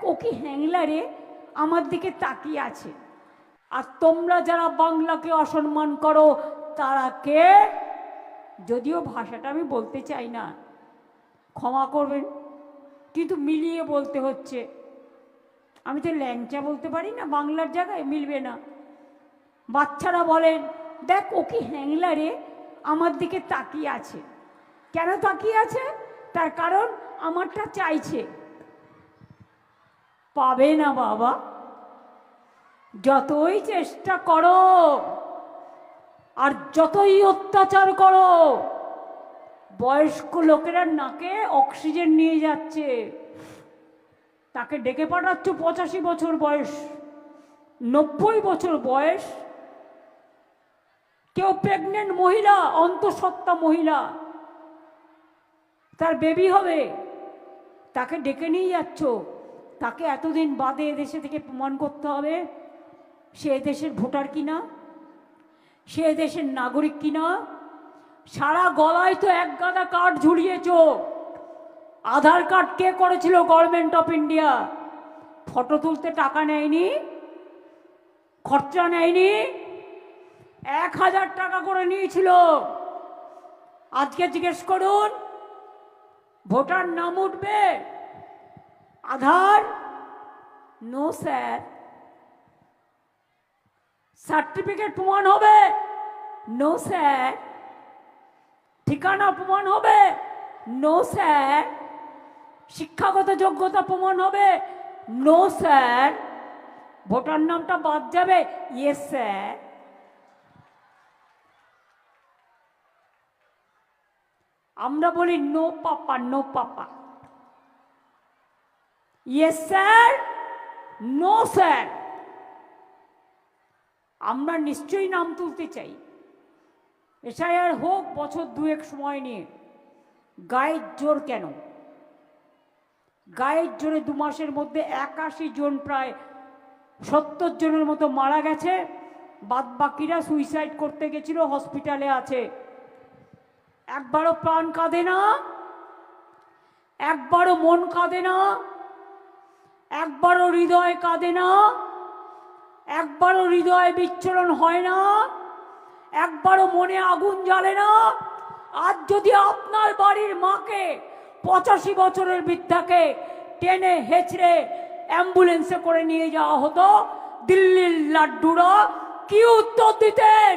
ও কি হ্যাংলা রে, আমার দিকে তাকিয়ে আছে। আর তোমরা যারা বাংলাকে অসম্মান করো তারা কে? যদিও ভাষাটা আমি বলতে চাই না, ক্ষমা করবেন, কিন্তু মিলিয়ে বলতে হচ্ছে। আমি তো ল্যাংচা বলতে পারি না, বাংলার জায়গায় মিলবে না। বাচ্চারা বলেন, দেখ ও কি হ্যাংলা রে, আমার দিকে তাকিয়ে আছে। কেন তাকিয়ে আছে? তার কারণ আমারটা চাইছে। পাবে না বাবা, যতই চেষ্টা করো আর যতই অত্যাচার করো, বয়স্ক লোকেরা নাকে অক্সিজেন নিয়ে যাচ্ছে, তাকে ডেকে পাঠাচ্ছ 85 বছর বয়স, 90 বছর বয়স। কেউ প্রেগনেন্ট মহিলা, অন্তঃসত্ত্বা মহিলা, তার বেবি হবে, তাকে ডেকে নিয়ে যাচ্ছ। তাকে এতদিন বাদে এদেশে থেকে প্রমাণ করতে হবে সে দেশের ভোটার কিনা, সে দেশের নাগরিক কিনা। সারা গলায় তো এক গাদা কার্ড ঝুলিয়েছ। আধার কার্ড কে করেছিল? Government of India. ফটো তুলতে টাকা নেয়নি, খরচা নেয়নি, 1000 টাকা করে নিয়েছিল। আজকে জিজ্ঞেস করুন, ভোটার নাম উঠবে, আধার নো স্যার। সার্টিফিকেট প্রমাণ হবে, নো স্যার। ঠিকানা প্রমাণ হবে, নো স্যার। শিক্ষাগত যোগ্যতা প্রমাণ হবে, নো স্যার। ভোটার নামটা বাদ যাবে, ইয়েস স্যার। আমরা বলি no papa, no papa. Yes sir, no sir. আমরা নিশ্চয়ই নাম তুলতে চাই। এসআইআর হোক বছর 2-1 সময় নিয়ে। গায়ের জোর কেন? গায়ের জোরে 2 মাসের মধ্যে 81 জন, প্রায় 70 জনের মতো মারা গেছে। বাদ বাকিরা সুইসাইড করতে গেছিল, হসপিটালে আছে। একবারও প্রাণ কাঁদে না, একবারও মন কাঁদে না, একবারও হৃদয় কাঁদে না, একবারও হৃদয় বিচ্ছুরণ হয় না, একবারও মনে আগুন জ্বালে না। আজ যদি আপনার বাড়ির মাকে, 85 বছরের বৃদ্ধাকে টেনে হেঁচড়ে অ্যাম্বুলেন্সে করে নিয়ে যাওয়া হতো, দিল্লির লাড্ডুরা কি উত্তর দিতেন?